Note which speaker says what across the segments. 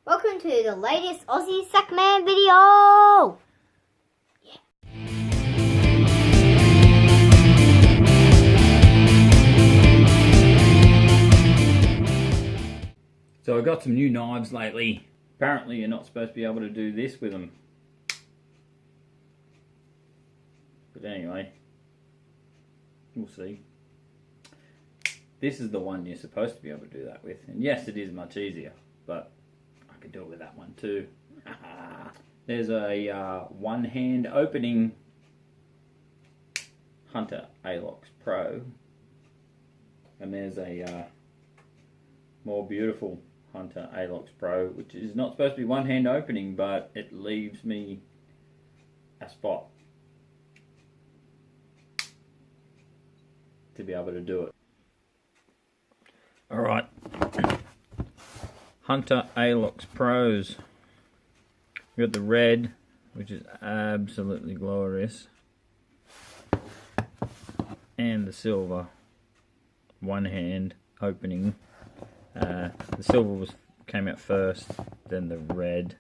Speaker 1: Welcome to the latest Aussie Sackman video!
Speaker 2: So I got some new knives lately. Apparently you're not supposed to be able to do this with them. But anyway, we'll see. This is the one you're supposed to be able to do that with. And yes, it is much easier, but I could do it with that one too. There's a one-hand opening Hunter Alox Pro. And there's a more beautiful Hunter Alox Pro, which is not supposed to be one-hand opening, but it leaves me a spot to be able to do it. Alright, Hunter Alox Pros. We've got the red, which is absolutely glorious, and the silver one-hand opening. The silver came out first, then the red.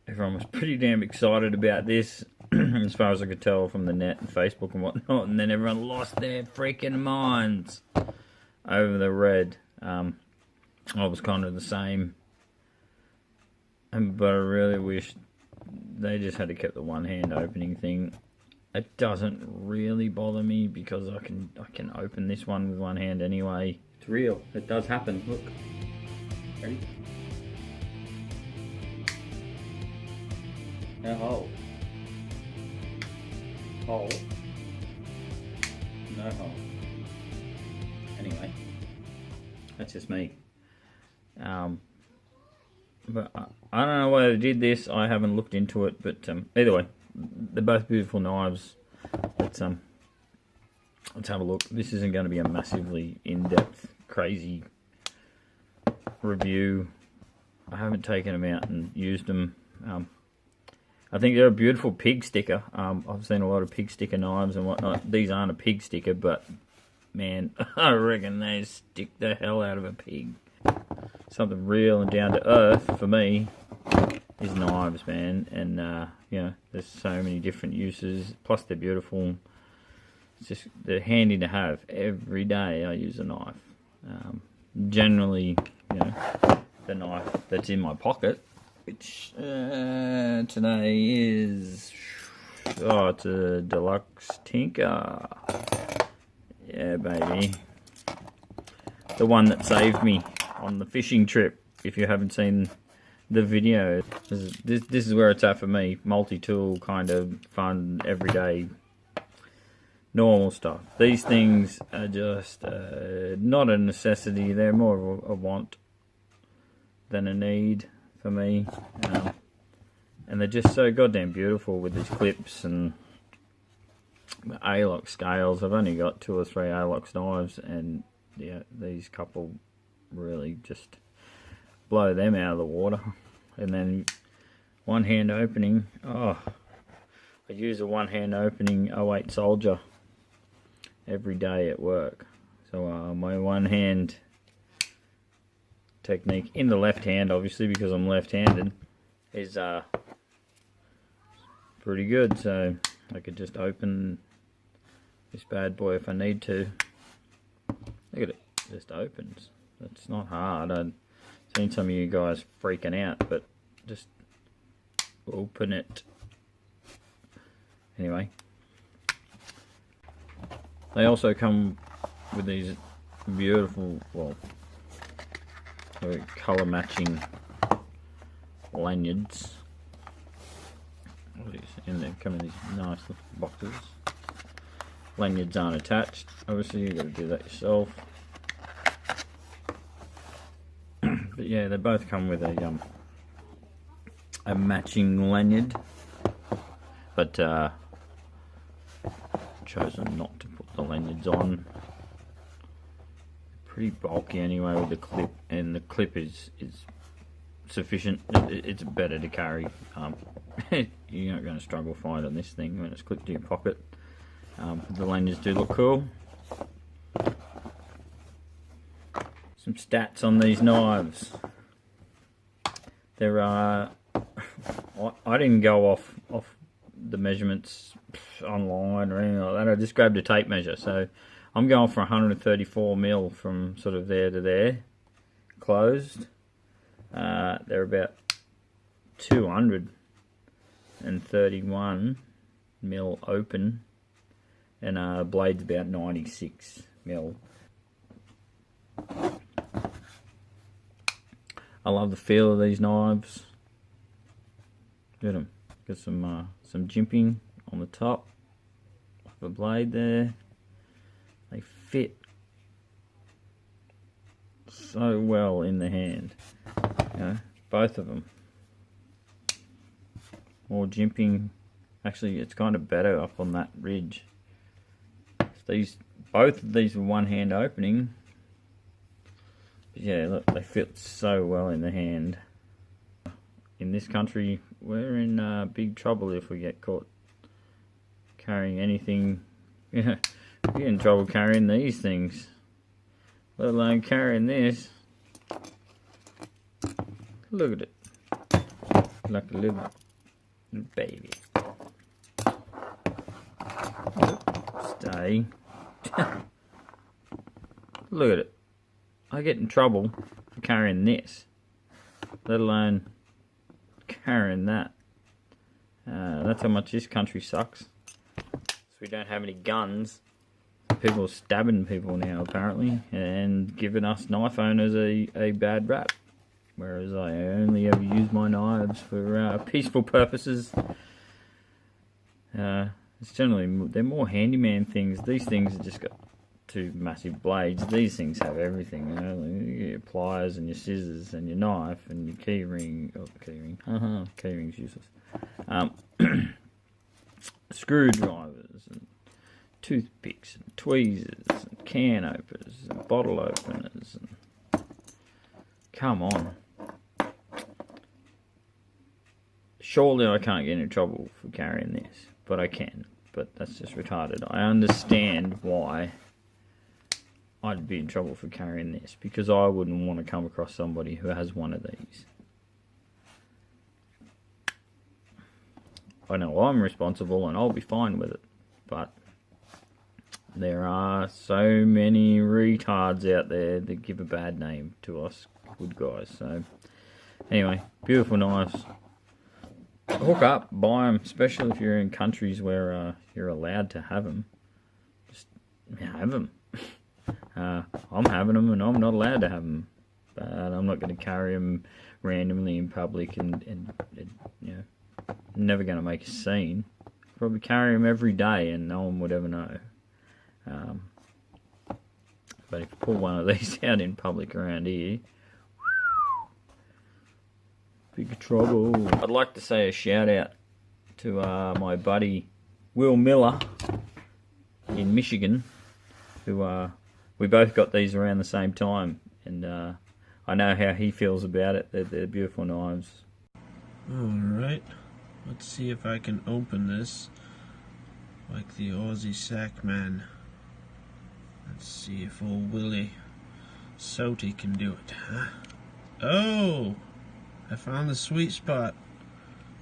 Speaker 2: Everyone was pretty damn excited about this, as far as I could tell from the net and Facebook and whatnot, and then everyone lost their freaking minds over the red. I was kind of the same, but I really wish they just had to keep the one-hand opening thing. It doesn't really bother me because I can open this one with one hand anyway. It's real. It does happen. Look. Ready? No hole. Hole. No hole. Anyway, that's just me. But I don't know why they did this. I haven't looked into it. But either way, they're both beautiful knives. Let's have a look. This isn't going to be a massively in-depth, crazy review. I haven't taken them out and used them. I think they're a beautiful pig sticker. I've seen a lot of pig sticker knives and whatnot. These aren't a pig sticker, but man, I reckon they stick the hell out of a pig. Something real and down to earth for me is knives, man. And you know, there's so many different uses. Plus, they're beautiful. It's just they're handy to have. Every day I use a knife. Generally, you know, the knife that's in my pocket, which today is it's a deluxe tinker. Yeah, baby. The one that saved me on the fishing trip. If you haven't seen the video, this is where it's at for me. Multi-tool kind of fun, everyday, normal stuff. These things are just not a necessity. They're more of a want than a need for me. And they're just so goddamn beautiful with these clips and the Alox scales. I've only got 2 or 3 Alox knives, and yeah, these couple really just blow them out of the water. And then one-hand opening. Oh, I use a one-hand opening 08 Soldier every day at work. So my one-hand technique in the left hand, obviously because I'm left-handed, is pretty good. So I could just open this bad boy if I need to. Look at it, just opens. It's not hard. I've seen some of you guys freaking out, but just open it. Anyway, they also come with these beautiful, well, colour matching lanyards. And they come in these nice little boxes. Lanyards aren't attached. Obviously, you've got to do that yourself. But yeah, they both come with a matching lanyard. But chosen not to put the lanyards on. Pretty bulky anyway with the clip, and the clip is sufficient. It's better to carry. You're not going to struggle finding this thing when it's clipped to your pocket. The lanyards do look cool. Some stats on these knives. there are. I didn't go off the measurements online or anything like that. I just grabbed a tape measure. So I'm going for 134 mil from sort of there to there, closed. They're about 231 mil open, and blade's about 96 mil. I love the feel of these knives. Look at them. Got some jimping on the top of the blade there. They fit so well in the hand. You know, both of them. More jimping. Actually, it's kind of better up on that ridge. Both of these are one hand opening. Yeah, look, they fit so well in the hand. In this country, we're in big trouble if we get caught carrying anything. Yeah, we get in trouble carrying these things, let alone carrying this. Look at it, like a little baby. Stay. Look at it. I get in trouble for carrying this, let alone carrying that. That's how much this country sucks. So we don't have any guns. People are stabbing people now apparently, and giving us knife owners a bad rap. Whereas I only ever use my knives for peaceful purposes. It's generally, they're more handyman things. These things have just got two massive blades. These things have everything, you know, your pliers and your scissors and your knife and your key ring. Oh, key ring. Key ring's useless. Screwdrivers and toothpicks and tweezers and can openers and bottle openers. And come on. Surely I can't get in trouble for carrying this, but I can. But that's just retarded. I understand why I'd be in trouble for carrying this, because I wouldn't want to come across somebody who has one of these. I know I'm responsible and I'll be fine with it, but there are so many retards out there that give a bad name to us good guys. So anyway, beautiful knives. Hook up, buy them, especially if you're in countries where you're allowed to have them. Just have them. I'm having them and I'm not allowed to have them. But I'm not going to carry them randomly in public and you know, never going to make a scene. Probably carry them every day and no one would ever know. But if you pull one of these out in public around here, big trouble. I'd like to say a shout out to my buddy Will Miller in Michigan, who we both got these around the same time, and I know how he feels about it. They're beautiful knives.
Speaker 3: Alright, let's see if I can open this like the Aussie sack man. Let's see if old Willie McSoutie can do it, huh? Oh! I found the sweet spot.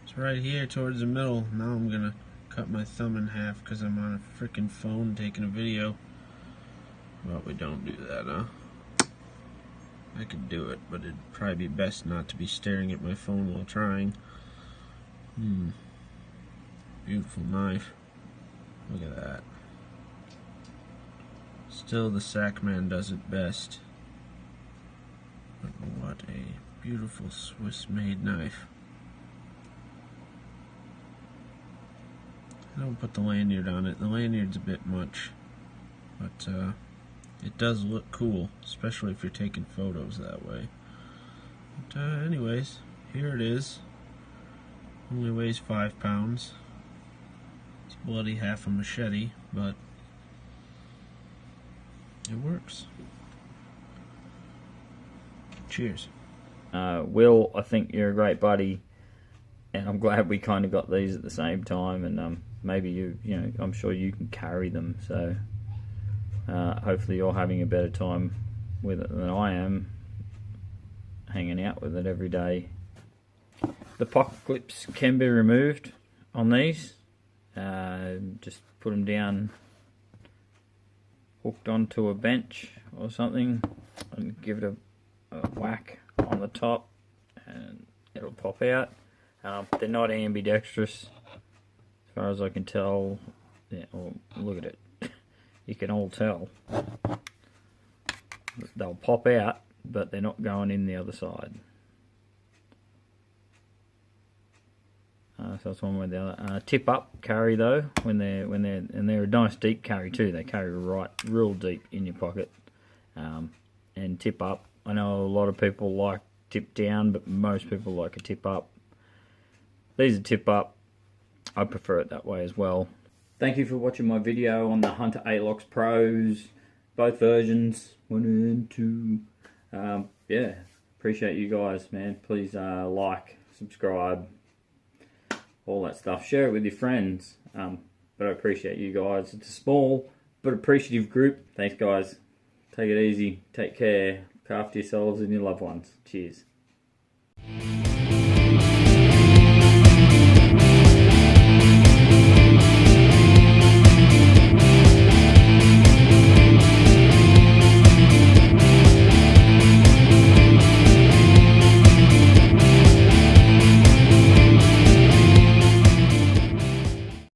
Speaker 3: It's right here towards the middle. Now I'm gonna cut my thumb in half because I'm on a freaking phone taking a video. Well, we don't do that, huh? I could do it, but it'd probably be best not to be staring at my phone while trying. Beautiful knife. Look at that. Still, the sack man does it best. But what a beautiful Swiss-made knife. I don't put the lanyard on it. The lanyard's a bit much, but it does look cool, especially if you're taking photos that way. But anyways, here it is. Only weighs 5 pounds. It's bloody half a machete, but it works. Cheers.
Speaker 2: Will, I think you're a great buddy, and I'm glad we kind of got these at the same time, and maybe you know, I'm sure you can carry them, so hopefully you're having a better time with it than I am, hanging out with it every day The pocket clips can be removed on these. Just put them down, hooked onto a bench or something, and give it a whack on the top, and it'll pop out. They're not ambidextrous, as far as I can tell. Yeah, well, look at it. You can all tell. They'll pop out, but they're not going in the other side. So that's one way or the other. Tip up carry though, when they're a nice deep carry too. They carry real deep in your pocket. And tip up. I know a lot of people like tip down, but most people like a tip up. These are tip up. I prefer it that way as well. Thank you for watching my video on the Hunter Alox Pros, both versions, 1 and 2. Yeah, appreciate you guys, man. Please like, subscribe, all that stuff. Share it with your friends. But I appreciate you guys. It's a small but appreciative group. Thanks, guys. Take it easy. Take care. Look after yourselves and your loved ones. Cheers.